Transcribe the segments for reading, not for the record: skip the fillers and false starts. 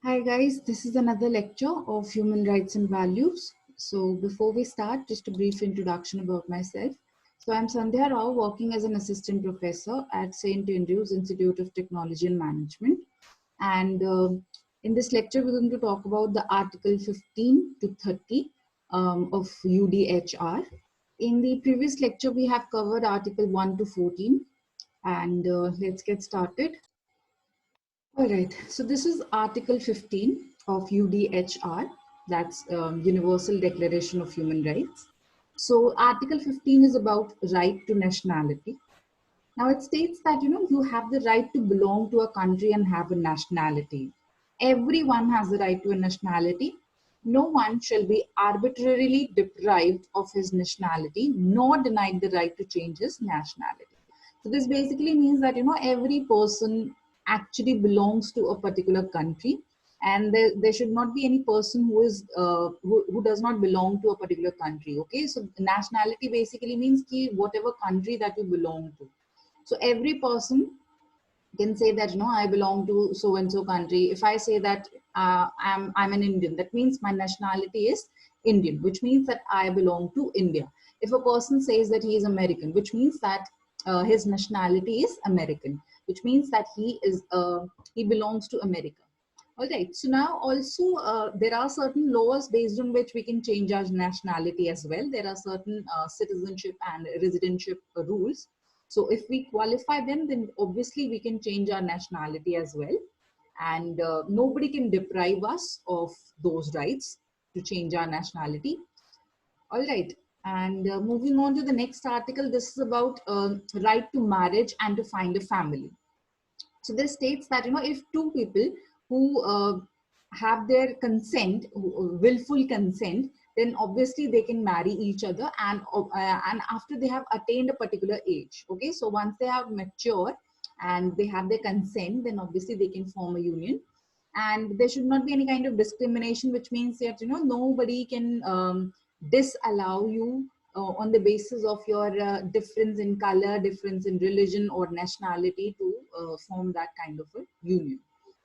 Hi guys, this is another lecture of human rights and values. So before we start, just a brief introduction about myself. So I'm Sandhya Rao, working as an assistant professor at St. Andrews Institute of Technology and Management. And in this lecture, we're going to talk about the Article 15 to 30 of UDHR. In the previous lecture, we have covered Article 1 to 14. And let's get started. All right, so this is Article 15 of UDHR, that's Universal Declaration of Human Rights. So Article 15 is about right to nationality. Now it states that you have the right to belong to a country and have a nationality. Everyone has the right to a nationality. No one shall be arbitrarily deprived of his nationality nor denied the right to change his nationality. So this basically means that every person actually belongs to a particular country, and there should not be any person who is who does not belong to a particular country. Okay, so nationality basically means ki whatever country that you belong to. So every person can say that I belong to so and so country. If I say that I'm an Indian, that means my nationality is Indian, which means that I belong to India. If a person says that he is American, which means that his nationality is American, which means that he belongs to America. All right. So now also there are certain laws based on which we can change our nationality as well. There are certain citizenship and residentship rules. So if we qualify them, then obviously we can change our nationality as well. And nobody can deprive us of those rights to change our nationality. All right. And moving on to the next article, this is about right to marriage and to find a family. So this states that if two people who have their consent, willful consent, then obviously they can marry each other, and after they have attained a particular age. Okay, so once they have matured and they have their consent, then obviously they can form a union, and there should not be any kind of discrimination, which means that nobody can disallow you on the basis of your difference in color, difference in religion or nationality to form that kind of a union.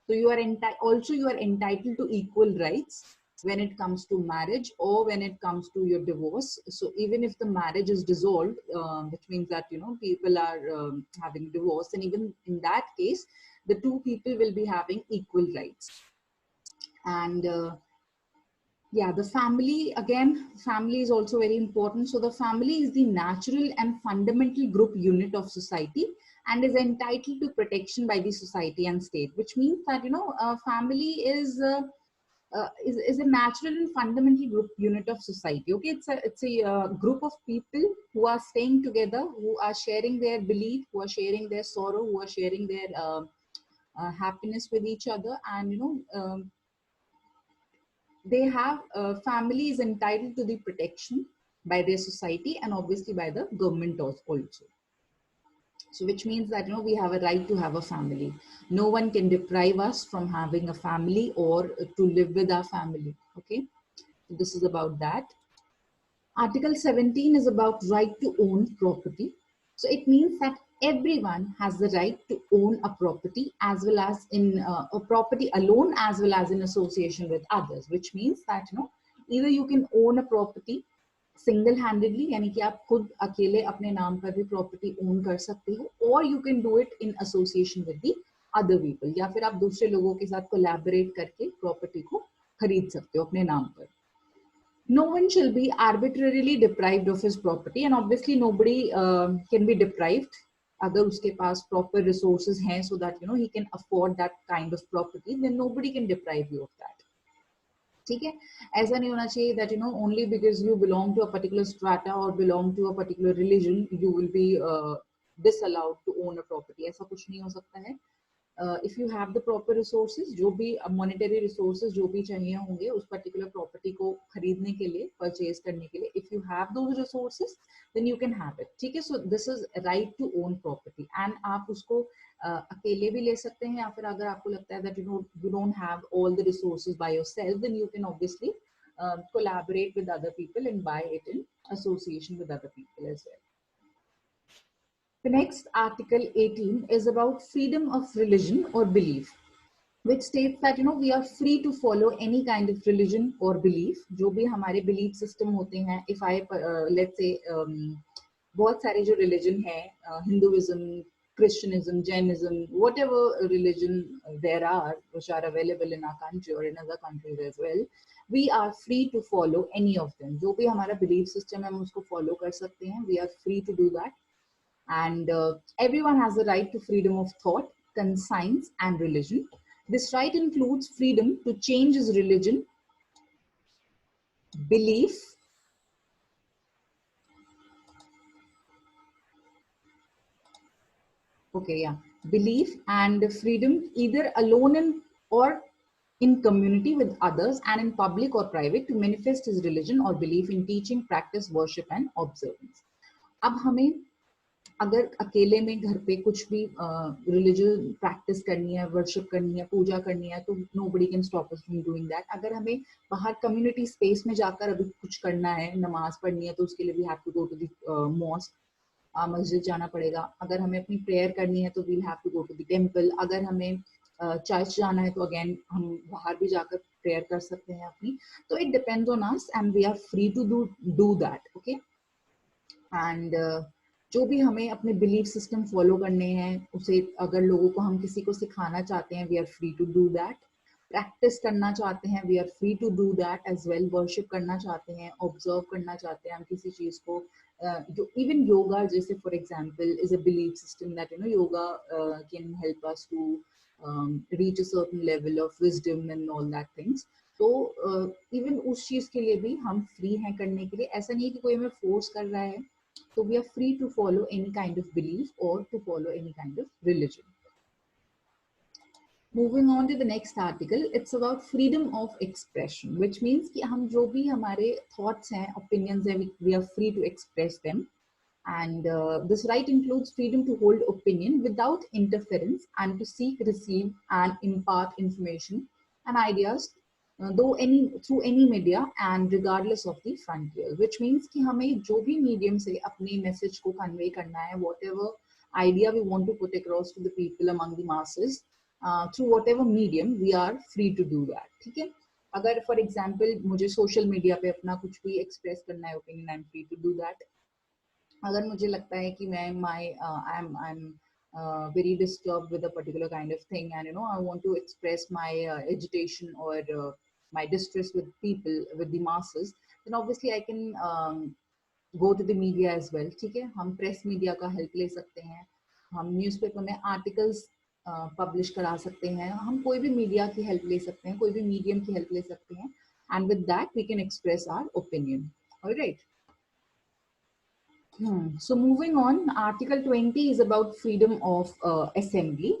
So you are entitled to equal rights when it comes to marriage or when it comes to your divorce. So even if the marriage is dissolved, which means that people are having divorce, and even in that case, the two people will be having equal rights. And yeah, the family, again, family is also very important. So the family is the natural and fundamental group unit of society and is entitled to protection by the society and state, which means that family is a natural and fundamental group unit of society. Okay, it's a group of people who are staying together, who are sharing their belief, who are sharing their sorrow, who are sharing their happiness with each other, and they have family is entitled to the protection by their society and obviously by the government also. So which means that we have a right to have a family. No one can deprive us from having a family or to live with our family. Okay, so this is about that. Article 17 is about right to own property. So it means that everyone has the right to own a property, as well as in a property alone, as well as in association with others, which means that either you can own a property single handedly, यानी कि आप खुद अकेले अपने नाम पर भी property own कर सकते हो, और you can do it in association with the other people, या फिर आप दूसरे लोगों के साथ कोलैबोरेट करके प्रॉपर्टी को खरीद सकते हो अपने नाम पर. No one shall be arbitrarily deprived of his property, and obviously nobody can be deprived अगर उसके पास proper resources हैं so that he can afford that kind of property, then nobody can deprive you of that. ठीक है, ऐसा नहीं होना चाहिए that only because you belong to a particular strata or belong to a particular religion you will be disallowed to own a property. ऐसा कुछ नहीं हो सकता है. If you have the proper resources, जो भी monetary resources जो भी चाहिए होंगे उस particular property को खरीदने के लिए, purchase करने के लिए, if you have those resources, then you can have it. ठीक है, so this is right to own property, and आप उसको अकेले भी ले सकते हैं, या फिर अगर आपको लगता है that you don't have all the resources by yourself, then you can obviously collaborate with other people and buy it in association with other people as well. The next article 18 is about freedom of religion or belief. which states that we are free to follow any kind of religion or belief. जो भी हमारे belief system होते हैं, if I let's say बहुत सारे जो religion है, Hinduism, Christianism, Jainism, whatever religion there are which are available in our country or in other countries as well, we are free to follow any of them. जो भी हमारा belief system है हम उसको follow कर सकते हैं. We are free to do that. And everyone has the right to freedom of thought, conscience, and religion. This right includes freedom to change his religion, belief, belief and freedom either alone or in community with others and in public or private to manifest his religion or belief in teaching, practice, worship, and observance. अब हमें अगर अकेले में घर पे कुछ भी religious practice करनी है, वर्शिप करनी है, पूजा करनी है, तो nobody can stop us from doing that. अगर हमें बाहर कम्युनिटी स्पेस में जाकर अभी कुछ करना है, नमाज पढ़नी है, तो उसके लिए we have to go to the mosque, मस्जिद जाना पड़ेगा. अगर हमें अपनी प्रेयर करनी है तो we'll have to go to the temple. अगर हमें चर्च जाना है तो अगेन हम बाहर भी जाकर प्रेयर कर सकते हैं अपनी. तो it depends on us and we are free to do that. Okay. And जो भी हमें अपने बिलीफ सिस्टम फॉलो करने हैं, उसे अगर लोगों को हम किसी को सिखाना चाहते हैं, we are free to do that. Practice करना चाहते हैं, we are free to do that as well. Worship करना चाहते हैं, ऑब्जर्व करना चाहते हैं हम किसी चीज को, जो इवन योगा जैसे for example is a belief system that yoga can help us to reach a certain level of wisdom and all that things. तो इवन उस चीज के लिए भी हम फ्री हैं करने के लिए. ऐसा नहीं है कि कोई हमें फोर्स कर रहा है. So we are free to follow any kind of belief or to follow any kind of religion. Moving on to the next article, it's about freedom of expression, which means कि हम जो भी हमारे thoughts हैं, opinions हैं, we are free to express them. And this right includes freedom to hold opinion without interference and to seek, receive, and impart information and ideas through any media and regardless of the frontier. Which means कि हमें जो भी medium से अपने message को convey करना है, whatever idea we want to put across to the people among the masses, through whatever medium, we are free to do that. ठीक है. अगर for example मुझे social media पे अपना कुछ भी express करना है opinion, I'm free to do that. अगर मुझे लगता है कि मैं I'm very disturbed with a particular kind of thing and I want to express my agitation or my distress with people, with the masses, then obviously I can go to the media as well. ठीक है. हम press media का help ले सकते हैं, हम newspaper में articles publish करा सकते हैं, हम कोई भी media की help ले सकते हैं, कोई भी medium की help ले सकते हैं, and with that we can express our opinion. All right. So moving on, Article 20 is about freedom of assembly,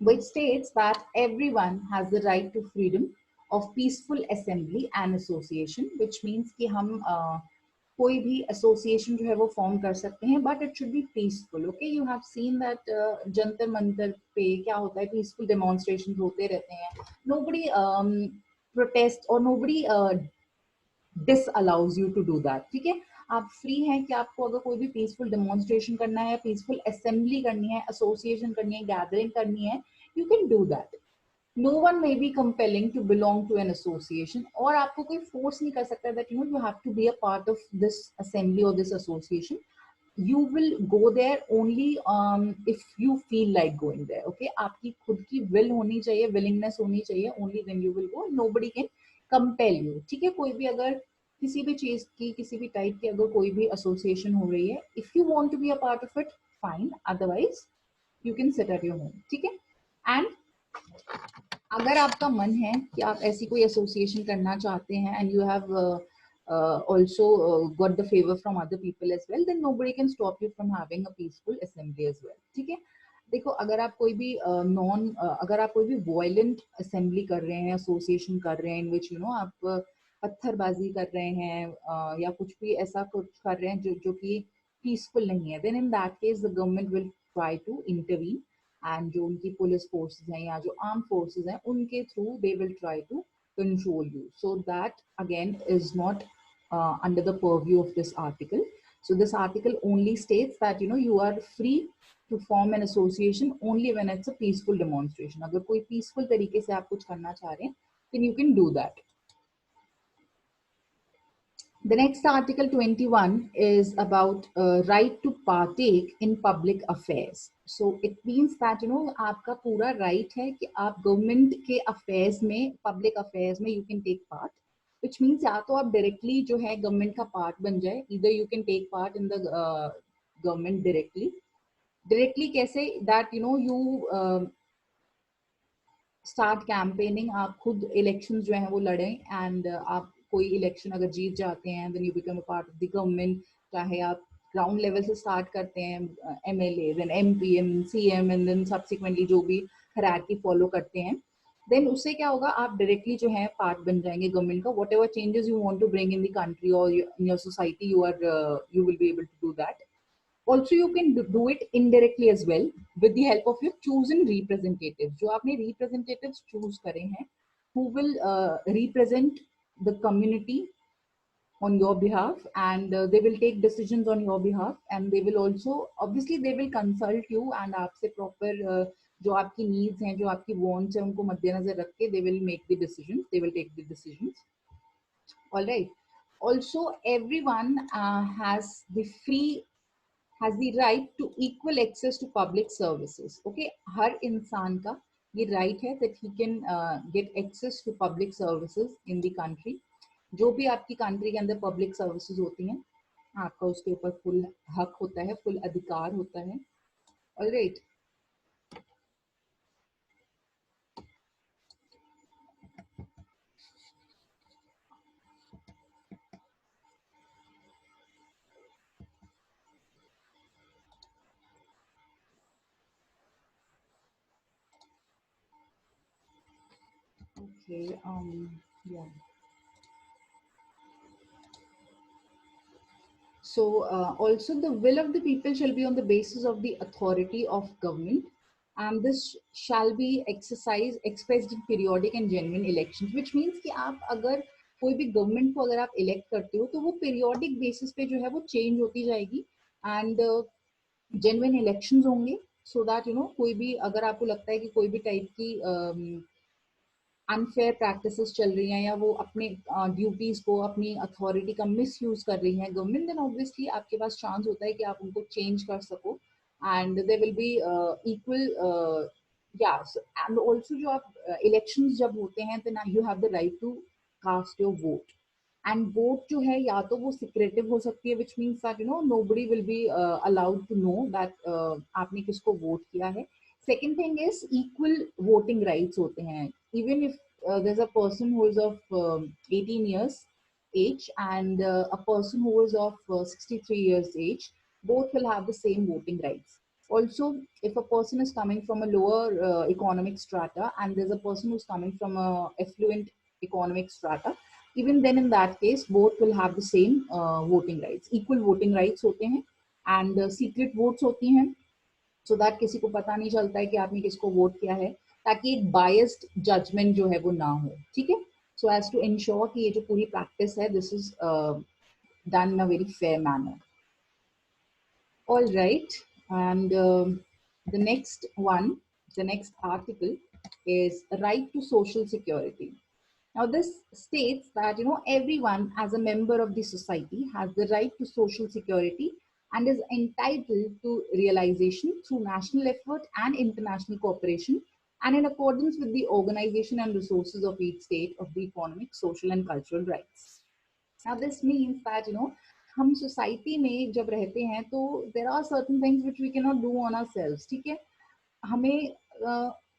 which states that everyone has the right to freedom of peaceful assembly and association, which means कि हम कोई भी association जो है वो form कर सकते हैं, but it should be peaceful. Okay, you have seen that Jantar Mantar पे क्या होता है, peaceful demonstrations होते रहते हैं. Nobody protest or nobody disallows you to do that. ठीक है. आप फ्री हैं कि आपको अगर कोई भी पीसफुल डेमोन्स्ट्रेशन करना है, पीसफुल असेंबली करनी है, एसोसिएशन करनी है, गैदरिंग करनी है, you can do that. No one may be compelling to belong to an association, और आपको कोई फोर्स नहीं कर सकता that you have to be a part of this assembly और this association. You will go there only if you feel like going there. Okay, आपकी खुद की will होनी चाहिए, willingness होनी चाहिए, only then you will go. Nobody can compel you. ठीक है. कोई भी अगर किसी भी चीज की, किसी भी टाइप की अगर कोई भी एसोसिएशन हो रही है, if you want to be a part of it, fine. Otherwise, you can sit at your home. ठीक है. And अगर आपका मन है कि आप ऐसी कोई एसोसिएशन करना चाहते हैं and you have also got the favor from other people as well, then nobody can stop you from having a peaceful assembly as well. ठीक है. देखो, अगर आप कोई भी अगर आप कोई भी violent assembly कर रहे हैं, एसोसिएशन कर रहे हैं, in which आप पत्थरबाजी कर रहे हैं या कुछ भी ऐसा कुछ कर रहे हैं जो कि पीसफुल नहीं है, then in that case the government will try to intervene, and जो उनकी पुलिस फोर्सेस हैं या जो आर्म फोर्सेस हैं, उनके through they will try to control you. So that again is not under the purview of this article. So this article only states that you are free to form an association only when it's a peaceful demonstration. अगर कोई peaceful तरीके से आप कुछ करना चाह रहे हैं, then you can do that. The next article 21 is about right to partake in public affairs. So it means that आपका पूरा right है कि आप government के affairs में, public affairs में you can take part, which means या तो आप directly जो है government का part बन जाए, either you can take part in the government directly. Directly कैसे, that you स्टार्ट कैंपेनिंग, आप खुद इलेक्शन जो है वो लड़ें, एंड आप कोई इलेक्शन अगर जीत जाते हैं then you become a part of the government. चाहे आप ग्राउंड लेवल से स्टार्ट करते हैं, MLA, then MP and CM, and then subsequently जो भी हायरार्की फॉलो करते हैं, देन उससे क्या होगा, आप डायरेक्टली जो है पार्ट बन जाएंगे गवर्नमेंट का. Whatever changes you want to bring in the country और in your society, you will be able to do that. Also you can do it indirectly as well with the help of your chosen representatives. जो आपने representatives choose करे हैं, who will represent the community on your behalf, and they will take decisions on your behalf, and they will also, obviously they will consult you, and आपसे proper जो आपकी needs हैं, जो आपकी wants हैं, उनको मद्देनजर रख के they will make the decisions, they will take the decisions. All right. Also everyone has the right to equal access to public services. Okay, हर इंसान का ये right है that he can get access to public services in the country. जो भी आपकी country के अंदर public services होती हैं, आपका उसके ऊपर full हक होता है, full अधिकार होता है. All right. Okay. Yeah. So also the will of the people shall be on the basis of the authority of government, and this shall be expressed in periodic and genuine elections, which means कि आप अगर कोई भी government को अगर आप elect करते हो तो वो पीरियोडिक बेसिस पे जो है वो चेंज होती जाएगी, एंड जेन्युइन इलेक्शंस होंगे, सो दैट कोई भी अगर आपको लगता है कि कोई भी टाइप की अनफेयर प्रैक्टिसेस चल रही हैं या वो अपने ड्यूटीज को, अपनी अथॉरिटी का मिसयूज कर रही हैं गवर्नमेंट, देन ऑब्वियसली आपके पास चांस होता है कि आप उनको चेंज कर सको, and they will be equal. या एंड ऑल्सो जो आप इलेक्शंस जब होते हैं then you have the right to cast your vote, and vote जो है या तो वो सिक्रेटिव हो सकती है, which means that nobody will be allowed to know that आपने किसको वोट किया है. Second thing is equal voting rights होते हैं. Even if there's a person who is of 18 years age and a person who is of 63 years age, both will have the same voting rights. Also, if a person is coming from a lower economic strata and there's a person who's coming from a affluent economic strata, even then in that case, both will have the same voting rights. Equal voting rights होते हैं, and secret votes होती हैं, so that किसी को पता नहीं चलता है कि आपने किसको वोट किया है, ताकि एक बायस्ड जजमेंट जो है वो ना हो. ठीक है, सो एज टू इंश्योर कि ये जो पूरी प्रैक्टिस है this is done in a very fair manner. All right, and the next one, the next article is right to social security. Now, this states that everyone as a member of the society has the right to social security and is entitled to realization through national effort and international cooperation, and in accordance with the organization and resources of each state of the economic, social, and cultural rights. Now, this means that हम society में जब रहते हैं तो there are certain things which we can not do on ourselves. ठीक है, हमें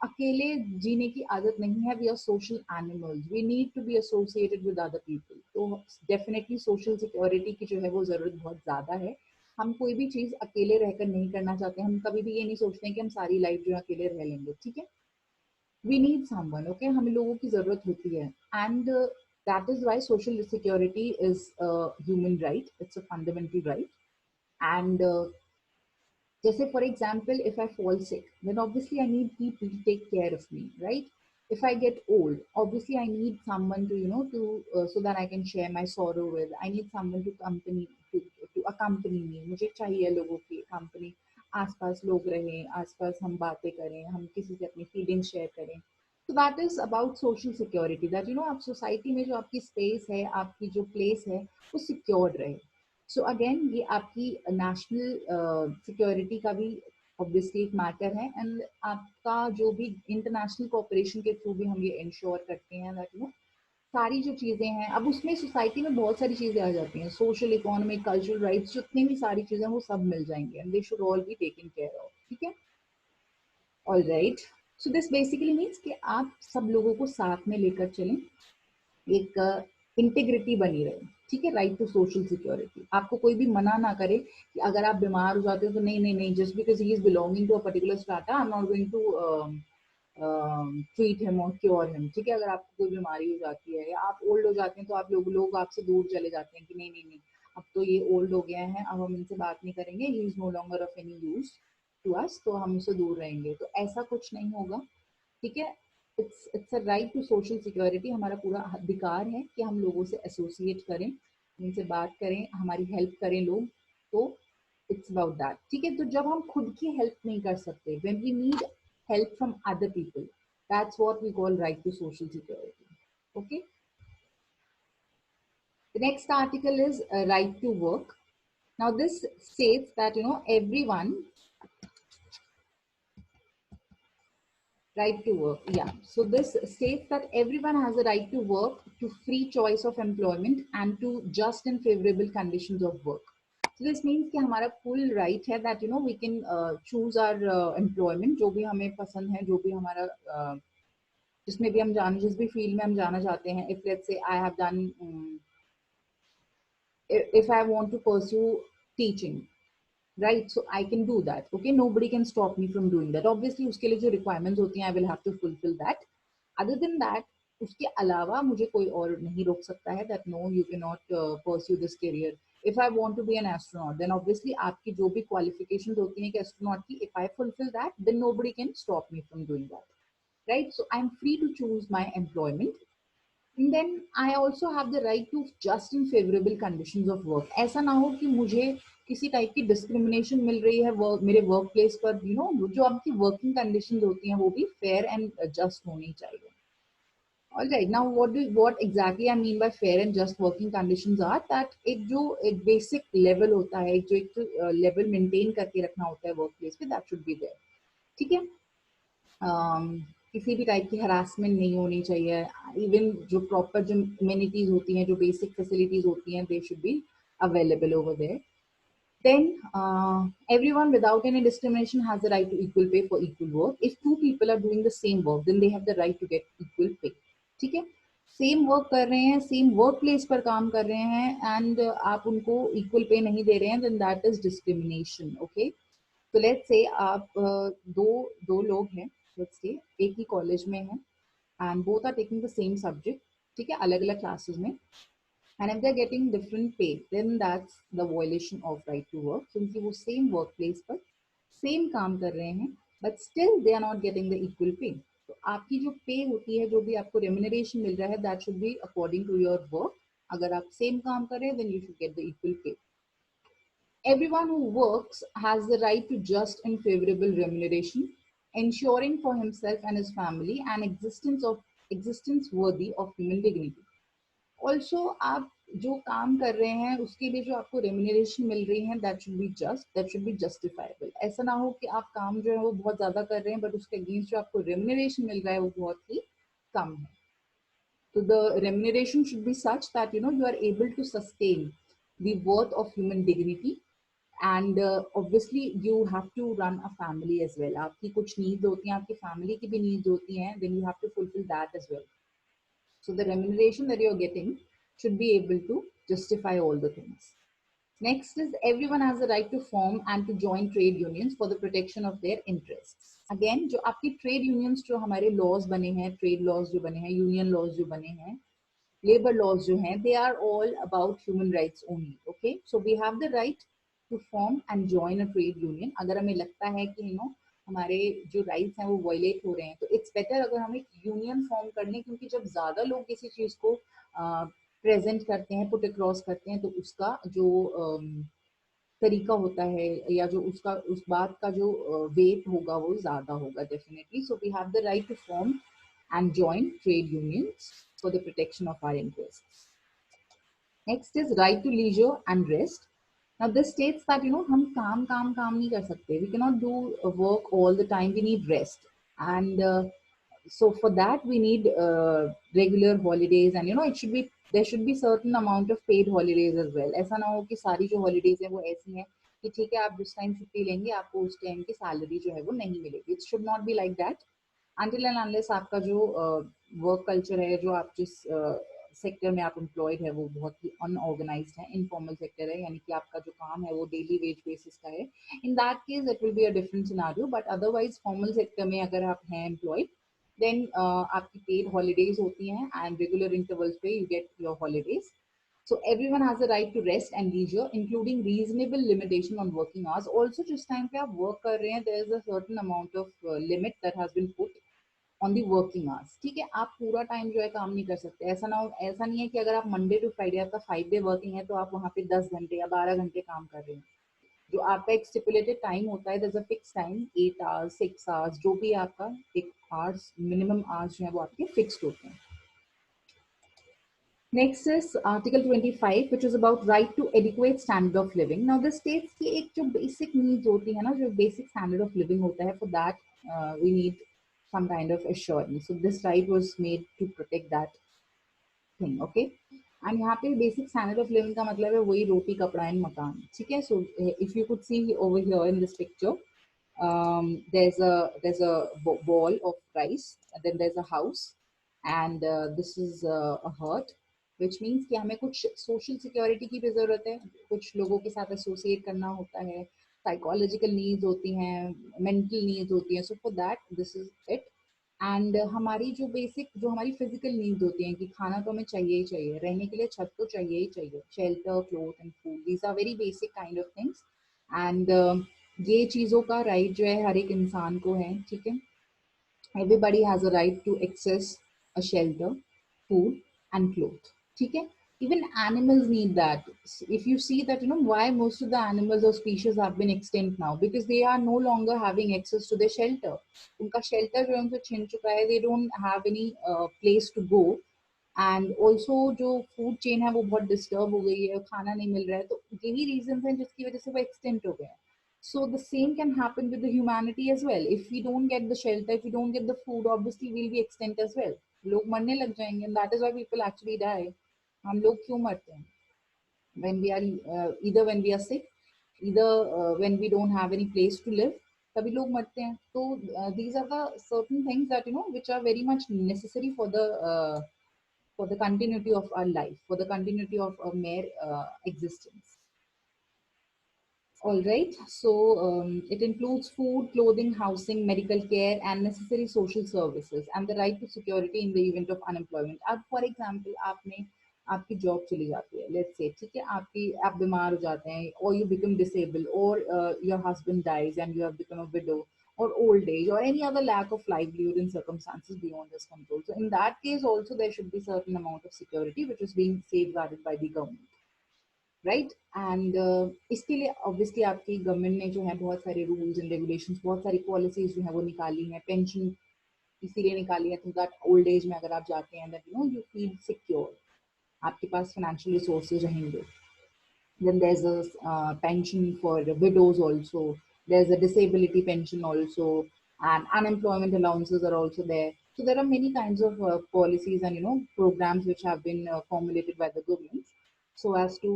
अकेले जीने की आदत नहीं है. We are social animals, we need to be associated with other people. तो डेफिनेटली सोशल सिक्योरिटी की जो है वो ज़रूरत बहुत ज़्यादा है. हम कोई भी चीज़ अकेले रहकर नहीं करना चाहते. हम कभी भी ये नहीं सोचते हैं कि हम सारी लाइफ जो है अकेले रह लेंगे. ठीक है, वी नीड समवन. ओके, हमें लोगों की ज़रूरत होती है, and that is why social security is a human right. It's a fundamental right. And just say for example, if I fall sick, then obviously I need people to take care of me, right? If I get old, obviously I need someone to to so that I can share my sorrow with. I need someone to to a company में, मुझे चाहिए लोगों की company, आसपास लोग रहें, आसपास हम बातें करें, हम किसी से अपनी फीलिंग्स शेयर करें. So that is about social security, that you know आप सोसाइटी में जो आपकी स्पेस है, आपकी जो प्लेस है, वो सिक्योर्ड रहे. सो अगेन ये आपकी नेशनल सिक्योरिटी का भी ऑब्वियसली एक मैटर है, एंड आपका जो भी इंटरनेशनल कोऑपरेशन के थ्रू भी हम ये इंश्योर करते हैं दैट यू नो सारी जो चीज़ें हैं, अब उसमें सोसाइटी में बहुत सारी चीज़ें आ जाती हैं, सोशल, इकोनॉमिक, कल्चरल राइट्स, जितनी भी सारी चीज़ें वो सब मिल जाएंगे, and they should all be taken care of. ठीक है, all right. So this basically means कि आप सब लोगों को साथ में लेकर चलें, एक इंटीग्रिटी बनी रहे. ठीक है, राइट टू सोशल सिक्योरिटी. आपको कोई भी मना ना करे कि अगर आप बीमार हो जाते हो तो नहीं नहीं नहीं, just because he is belonging to a particular strata I am not going to treat him और क्योर हिम. ठीक है, अगर आपको कोई बीमारी हो जाती है या आप ओल्ड हो जाते हैं तो आप लोग आपसे दूर चले जाते हैं कि नहीं नहीं नहीं, अब तो ये ओल्ड हो गया है, अब हम इनसे बात नहीं करेंगे, he is no longer of any use to us, तो हम उससे दूर रहेंगे. तो ऐसा कुछ नहीं होगा. ठीक है, it's a right to social security. हमारा पूरा अधिकार है कि हम लोगों से एसोसिएट करें, उनसे बात करें, हमारी हेल्प करें लोग. तो इट्स अबाउट दैट. ठीक है, तो जब हम खुद की हेल्प नहीं कर सकते, when we need help from other people, that's what we call right to social security. Okay, the next article is right to work. Now this states that you know everyone, right to work, yeah, so this states that everyone has a right to work, to free choice of employment and to just and favorable conditions of work. So this means कि हमारा full right है that you know we can choose our employment, जो भी हमें पसंद है, जो भी हमारा जिसमें भी हम जान, जिस भी फील्ड में हम जाना चाहते हैं. If let's say I have done, if I want to pursue teaching, right, so I can do that. Okay, nobody can stop me from doing that. Obviously उसके लिए जो requirements होती हैं, I will have to fulfill that. Other than that, उसके अलावा मुझे कोई और नहीं रोक सकता है that no, you cannot pursue this career. If I want to be an astronaut, then obviously आपकी जो भी qualifications होती हैं कि astronaut की, if I fulfill that, then nobody can stop me from doing that. Right, so I'm free to choose my employment. And then I also have the right to just and favorable conditions of work. ऐसा ना हो कि मुझे किसी type की discrimination मिल रही है मेरे वर्क प्लेस पर. यू नो जो आपकी वर्किंग कंडीशंस होती हैं वो भी फेयर एंड जस्ट होनी चाहिए. All right, now what exactly I mean by fair and just working conditions are that एक जो एक बेसिक लेवल होता है, जो एक लेवल मेंटेन करके रखना होता है वर्क प्लेस पे, दैट शुड बी देयर. ठीक है, किसी भी टाइप की हरासमेंट नहीं होनी चाहिए. इवन जो प्रॉपर जो इम्यूनिटीज होती हैं, जो बेसिक फैसिलिटीज होती हैं, they should be available over there. Then everyone without any discrimination has the right to equal pay for equal work. If two people are doing the same work, then they have the right to get equal pay. ठीक है, same work कर रहे हैं, same work place पर काम कर रहे हैं, एंड आप उनको इक्वल पे नहीं दे रहे हैं, then that is discrimination. Okay, तो लेट्स से आप दो लोग हैं, लेट्स से एक ही कॉलेज में हैं, and both are taking the same subject. ठीक है, अलग अलग क्लासेस में, and if they are getting different pay, then that's the violation of right to work. क्योंकि वो सेम वर्क प्लेस पर सेम काम कर रहे हैं, but still they are not getting the equal pay. तो आपकी जो पे होती है, जो भी आपको रेम्यूनरेशन मिल रहा है, that should be according to your work. अगर आप सेम काम कर रहे हैं, then you should get the equal pay. Everyone who works has the right to just and favorable remuneration, ensuring for himself and his family an existence worthy of human dignity. Also, आप जो काम कर रहे हैं उसके लिए जो आपको रेम्यूनरेशन मिल रही है, that should be just, that should B justifiable. ऐसा ना हो कि आप काम जो है वो बहुत ज्यादा कर रहे हैं, बट उसके अगेंस्ट जो आपको रेम्यूनरेशन मिल रहा है वो बहुत ही कम है. So the remuneration should be such that you know you are able to sustain the worth of human dignity. And obviously you have to run a family as well. आपकी कुछ नीड्स होती हैं, आपकी फैमिली की भी needs होती हैं, then you have to fulfil that as well. So the remuneration that you are getting should be able to justify all the things. Next is everyone has the right to form and to join trade unions for the protection of their interests. Again, जो आपकी trade unions, जो हमारे laws बने हैं, trade laws जो बने हैं, union laws जो बने हैं, लेबर लॉज जो हैं, they are all about human rights only. Okay, so we have the right to form and join a trade union. अगर हमें लगता है कि you know हमारे जो राइट्स हैं वो वायलेट हो रहे हैं, तो इट्स बेटर अगर हम एक यूनियन फॉर्म कर लें. क्योंकि जब ज्यादा लोग किसी चीज को प्रेजेंट करते हैं, पुट अक्रॉस करते हैं, तो उसका जो तरीका होता है या जो उसका उस बात का जो वेट होगा वो ज़्यादा होगा definitely. So we have the right to form and join trade unions for the protection of our interests. Next is right to leisure and rest. Now this states that हम काम नहीं कर सकते. We cannot do work all the time. We need rest, and so for that we need regular holidays, and it should be there should be certain amount of paid holidays as well. ऐसा ना हो कि सारी जो holidays हैं वो ऐसी हैं कि ठीक है आप जिस टाइम छुट्टी लेंगे आपको उस टाइम की सैलरी जो है वो नहीं मिलेगी. It should not be like that. Until and unless आपका जो वर्क कल्चर है, जो आप जिस सेक्टर में आप एम्प्लॉयड है वो बहुत ही अनऑर्गेनाइज्ड है, इनफॉर्मल सेक्टर है, यानी कि आपका जो काम है वो डेली वेज बेसिस का है, इन that case it will be a different scenario. But otherwise formal sector में अगर आप हैं एम्प्लॉयड, देन आपकी पेड हॉलीडेज होती हैं एंड रेगुलर इंटरवल्स पे you get your holidays. So everyone has a right to rest and leisure, including reasonable limitation on working hours. Also, जिस time पे आप वर्क कर रहे हैं, there is a certain amount of limit that has been put on the working hours. ठीक है, आप पूरा टाइम जो है काम नहीं कर सकते. ऐसा नहीं है कि अगर आप मंडे टू फ्राइडे आपका 5 डे वर्किंग है तो आप वहाँ पे 10 घंटे या 12 घंटे काम कर रहे हैं. जो आपका एक स्टिपुलेटेड टाइम होता है, there's a fixed time, 8 hours, 6 hours, जो भी आपका एक आवर्स मिनिमम आवर्स जो है वो आपके फिक्स्ड होते हैं. Next is Article 25, which is about right to adequate standard of living. Now, this states कि एक जो basic needs होती है ना, जो basic standard of living होता है, for that we need some kind of assurance. So this right was made to protect that thing, okay? And यहाँ पे basic standard of living का मतलब है वही रोटी कपड़ा एंड मकान. ठीक है? So if you could see over here in this picture, there's a ball of rice, and then there's a house, and this is a hut, which means कि हमें कुछ social security की भी ज़रूरत है, कुछ लोगों के साथ associate करना होता है, psychological needs होती हैं, mental needs होती हैं. So for that, this is it. And हमारी जो बेसिक जो हमारी फिजिकल नीड्स होती हैं कि खाना तो हमें चाहिए ही चाहिए, रहने के लिए छत तो चाहिए ही चाहिए, shelter, cloth and food, these are very basic kind of things. And ये चीज़ों का राइट जो है हर एक इंसान को है. ठीक है, everybody has a right to access a shelter, food, and clothes. ठीक है, even animals need that. If you see that, why most of the animals or species have been extinct now, because they are no longer having access to their shelter. उनका shelter जो है उनको छिन चुका है, they don't have any place to go. And also जो food chain है वो बहुत डिस्टर्ब हो गई है, खाना नहीं मिल रहा है, तो यही रीजन हैं जिसकी वजह से वो एक्सटेंट हो गए हैं. So the same can happen with the humanity as well. If we don't get the shelter, if we don't get the food, obviously we'll be extinct as well. लोग मरने लग जाएंगे, and that is why people actually die. हम लोग क्यों मरते हैं? When we are either when we are sick, either when we don't have any place to live, तभी लोग मरते हैं. So these are the certain things that which are very much necessary for the continuity of our life, for the continuity of a mere existence. All right, so it includes food, clothing, housing, medical care, and necessary social services, and the right to security in the event of unemployment. अब for example, आपने आपकी job चली जाती है, let's say, ठीक है, आप बीमार हो जाते हैं, or you become disabled, or your husband dies and you have become a widow, or old age, or any other lack of livelihood in circumstances beyond this control. So in that case, also there should be certain amount of security which is being safeguarded by the government. Right. And इसके लिए obviously आपकी government ने जो है बहुत सारे rules and regulations, बहुत सारी पॉलिसीज जो है वो निकाली हैं. पेंशन इसीलिए निकाली है तो दैट ओल्ड एज में अगर आप जाते हैं दैट यू फील सिक्योर, आपके पास फाइनेंशियल रिसोर्सेज रहेंगे. Then there's a pension for widows also, there's a disability pension also, and unemployment allowances are also there. So there are many kinds of policies and programs which have been formulated by the government so as to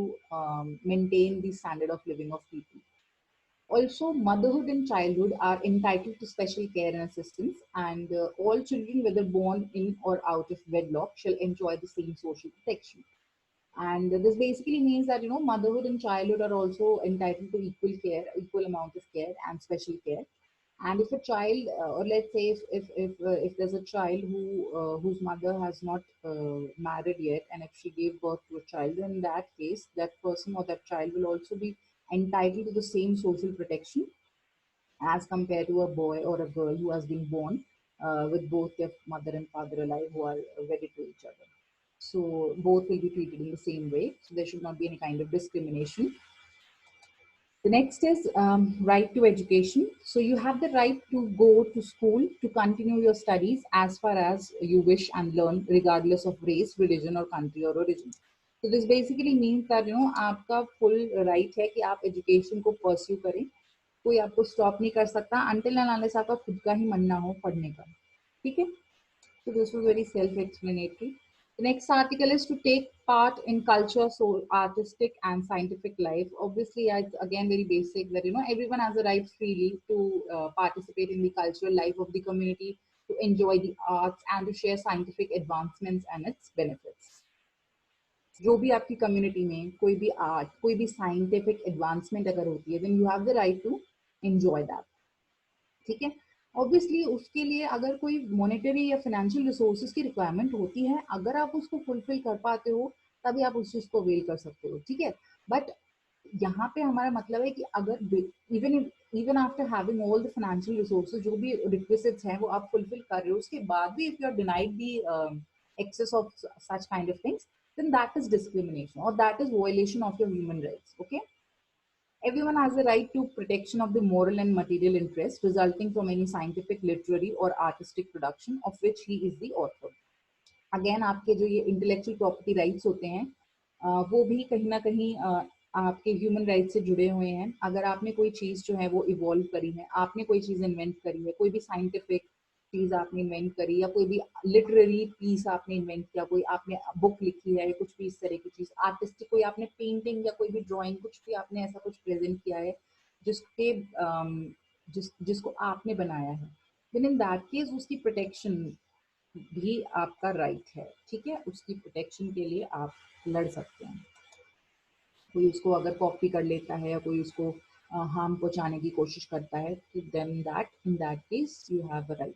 maintain the standard of living of people. Also, motherhood and childhood are entitled to special care and assistance, and all children, whether born in or out of wedlock, shall enjoy the same social protection. And this basically means that motherhood and childhood are also entitled to equal care, equal amount of care and special care. And if a child, or let's say if there's a child whose mother has not married yet, and if she gave birth to a child, then in that case, that person or that child will also be entitled to the same social protection as compared to a boy or a girl who has been born with both their mother and father alive, who are wedded to each other. So both will be treated in the same way. So there should not be any kind of discrimination. The next is right to education. So you have the right to go to school to continue your studies as far as you wish and learn, regardless of race, religion, or country or origin. So this basically means that आपका full right है कि आप education को pursue करें. कोई आपको stop नहीं कर सकता until and unless आपका खुद का ही मन ना हो पढ़ने का. ठीक है? So this was very self-explanatory. The next article is to take part in culture, so artistic and scientific life. Obviously, it's again very basic that everyone has a right freely to participate in the cultural life of the community, to enjoy the arts, and to share scientific advancements and its benefits. जो भी आपकी community में कोई भी art, कोई भी scientific advancement अगर होती है, then you have the right to enjoy that. ठीक है. ऑब्वियसली उसके लिए अगर कोई मॉनेटरी या फाइनेंशियल रिसोर्सेज की रिक्वायरमेंट होती है, अगर आप उसको फुलफिल कर पाते हो तभी आप उस चीज को अवेल कर सकते हो. ठीक है. बट यहाँ पे हमारा मतलब है कि अगर even after having all the financial resources, जो भी रिक्विजिट्स हैं वो आप फुलफिल कर रहे हो, उसके बाद भी if you are denied the access of such kind of things, then that is discrimination or that is violation of your human rights. Okay. Everyone has a right to protection of the moral and material interest resulting from any scientific, literary or artistic production of which he is the author. Again, आपके जो ये intellectual property rights होते हैं, वो भी कहीं ना कहीं आपके ह्यूमन राइट से जुड़े हुए हैं. अगर आपने कोई चीज़ जो है वो इवॉल्व करी है, आपने कोई चीज़ इन्वेंट करी है, कोई भी साइंटिफिक चीज़ आपने इन्वेंट करी या कोई भी लिटरेरी पीस आपने इन्वेंट किया, कोई आपने बुक लिखी है या कुछ भी इस तरह की चीज़, आर्टिस्टिक कोई आपने पेंटिंग या कोई भी ड्राइंग, कुछ भी आपने ऐसा कुछ प्रेजेंट किया है जिसके जिसको आपने बनाया है, देन इन दैट केस उसकी प्रोटेक्शन भी आपका राइट है. ठीक है. उसकी प्रोटेक्शन के लिए आप लड़ सकते हैं. कोई उसको अगर कॉपी कर लेता है या कोई उसको हार्म पहुंचाने की कोशिश करता है, तो then in that case you have a right.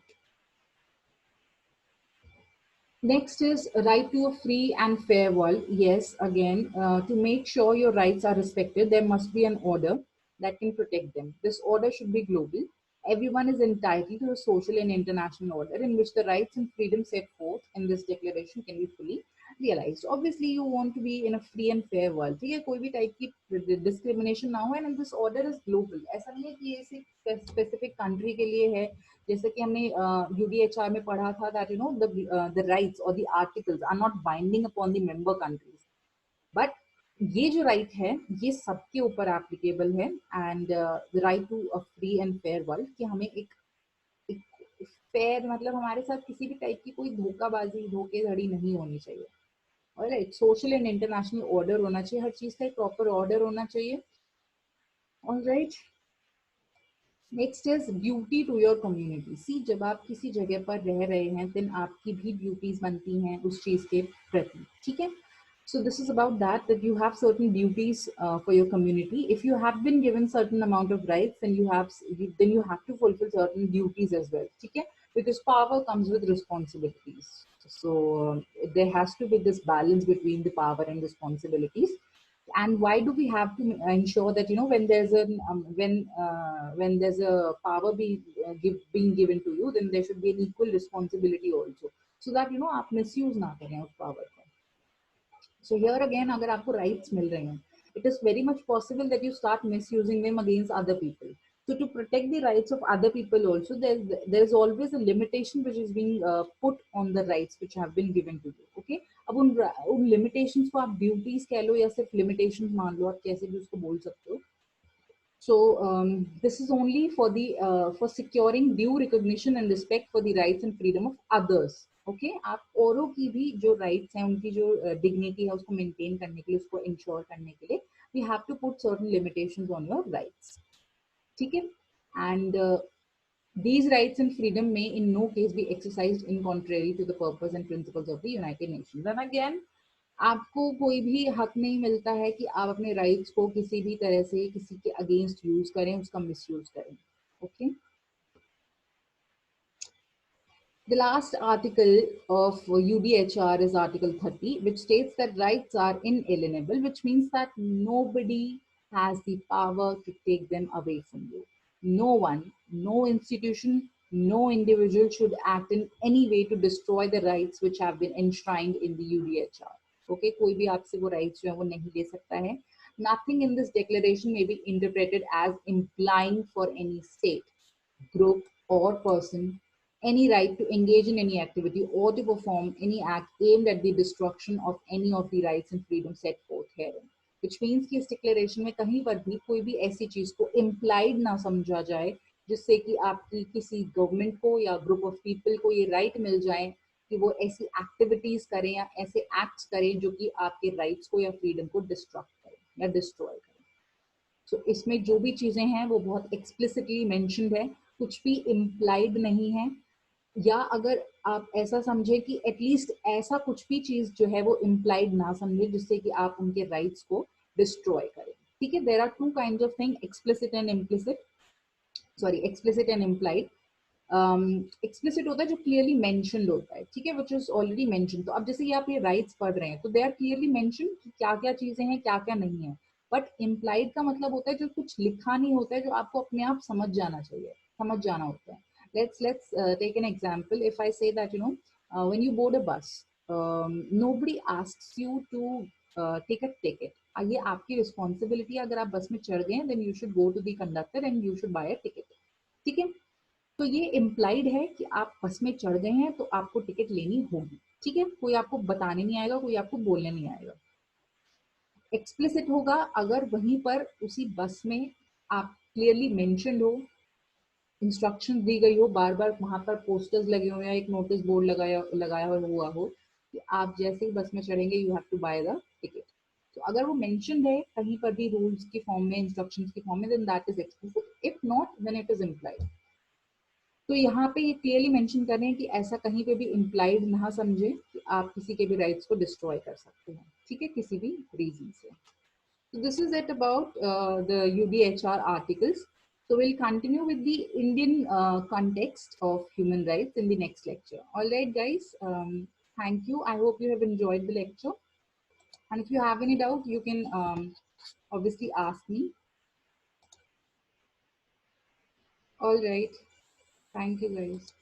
Next is right to a free and fair world. Yes, again, to make sure your rights are respected, there must be an order that can protect them. This order should be global. Everyone is entitled to a social and international order in which the rights and freedoms set forth in this declaration can be fully realized. Obviously, you want to be in a free and fair world. ठीक है, कोई भी type की discrimination ना हो, and this order is global. ऐसा नहीं है कि ये सिर्फ specific country के लिए है. जैसे कि हमने UDHR में पढ़ा था that the rights or the articles are not binding upon the member countries, but ये जो राइट है ये सबके ऊपर एप्लीकेबल है. And the right to a free and fair world, कि हमें एक फेयर मतलब हमारे साथ किसी भी टाइप की कोई धोखाबाजी धोखेधड़ी नहीं होनी चाहिए. Alright. Social and international order होना चाहिए, हर चीज का एक प्रॉपर ऑर्डर होना चाहिए. Alright. Next is duty to your community. See, जब आप किसी जगह पर रह रहे हैं देन आपकी भी ड्यूटीज बनती हैं उस चीज के प्रति. ठीक है. So this is about that you have certain duties for your community. If you have been given certain amount of rights, then you have to fulfill certain duties as well. Okay? Because power comes with responsibilities. So there has to be this balance between the power and responsibilities. And why do we have to ensure that when there's when there's a power being given to you, then there should be an equal responsibility also, so that आप misuse ना करें उस power को. So here again, अगर आपको rights मिल रहे हैं, it is very much possible that you start misusing them against other people. So to protect the rights of other people also, there's always a limitation which is being put on the rights which have been given to you. Okay? अब उन limitations को आप duties कह लो या सिर्फ limitations मान लो, आप कैसे भी उसको बोल सकते हो. So this is only for securing due recognition and respect for the rights and freedom of others. Okay? आप औरों की भी जो rights हैं, उनकी जो dignity है उसको maintain करने के लिए, उसको ensure करने के लिए, we have to put certain limitations on your rights. ठीक है. And these rights and freedom may in no case be exercised in contrary to the purpose and principles of the United Nations. And again, आपको कोई भी हक नहीं मिलता है कि आप अपने राइट्स को किसी भी तरह से किसी के अगेंस्ट यूज करें, उसका मिसयूज करें. Okay. The last article of UDHR is Article 30, which states that rights are inalienable, which means that nobody has the power to take them away from you. No one, no institution, no individual should act in any way to destroy the rights which have been enshrined in the UDHR. Okay, कोई भी आपसे वो rights जो है वो नहीं ले सकता है. Nothing in this declaration may be interpreted as implying for any state, group, or person any right to engage in any activity or to perform any act aimed at the destruction of any of the rights and freedoms set forth herein. Which means कि इस declaration में कहीं पर भी कोई भी ऐसी चीज को इम्प्लाइड ना समझा जाए जिससे कि आपकी किसी गवर्नमेंट को या ग्रुप ऑफ पीपल को ये राइट मिल जाए कि वो ऐसी एक्टिविटीज करें या ऐसे एक्ट्स करें जो कि आपके राइट्स को या फ्रीडम को डिस्ट्रक्ट करें या डिस्ट्रॉय करें. सो इसमें जो भी चीजें हैं वो बहुत एक्सप्लिसिटली मेंशन्ड है, कुछ भी इम्प्लाइड नहीं है. या अगर आप ऐसा समझे कि एटलीस्ट ऐसा कुछ भी चीज जो है वो इम्प्लाइड ना समझे जिससे कि आप उनके राइट्स को डिस्ट्रॉय करें. ठीक है, there are two kinds of thing, explicit and implicit. Sorry, explicit and implied. Explicit होता है जो क्लियरली मेंशन्ड होता है, ठीक है, विच इज ऑलरेडी मेंशन्ड. तो अब जैसे ये आप ये राइट्स पढ़ रहे हैं तो दे आर क्लियरली मेंशन्ड कि क्या क्या चीजें हैं, क्या क्या नहीं है. बट इम्प्लाइड का मतलब होता है जो कुछ लिखा नहीं होता है, जो आपको अपने आप समझ जाना चाहिए, समझ जाना होता है. Let's take an example. If I say that, when you board a bus, nobody asks you to take a ticket. ये आपकी रिस्पॉन्सिबिलिटी है. अगर आप बस में चढ़ गए हैं then you should go to the conductor and you should buy a ticket. ठीक है, तो ये इम्प्लाइड है कि आप बस में चढ़ गए हैं तो आपको टिकट लेनी होगी. ठीक है, कोई आपको बताने नहीं आएगा, कोई आपको बोलने नहीं आएगा. एक्सप्लिसिट होगा अगर वहीं पर उसी बस में आप क्लियरली मेंशन्ड हो, इंस्ट्रक्शन दी गई हो, बार बार वहां पर पोस्टर्स लगे हुए हैं, एक नोटिस बोर्ड लगाया लगाया हुआ हो कि आप जैसे ही बस में चढ़ेंगे you have to buy the ticket. तो अगर वो मेंशन्ड है कहीं पर भी रूल्स की फॉर्म में, इंस्ट्रक्शंस की फॉर्म में, then that is explicit. If not then it is implied. तो यहाँ पे ये क्लियरली मेंशन कर रहे हैं कि ऐसा कहीं पे भी इम्प्लाइड ना समझे कि आप किसी के भी राइट्स को डिस्ट्रॉय कर सकते हैं. ठीक है, किसी भी रीजन से. So this is it about the UDHR articles. So we'll continue with the Indian context of human rights in the next lecture. All right, guys. Thank you. I hope you have enjoyed the lecture. And if you have any doubt, you can obviously ask me. All right. Thank you, guys.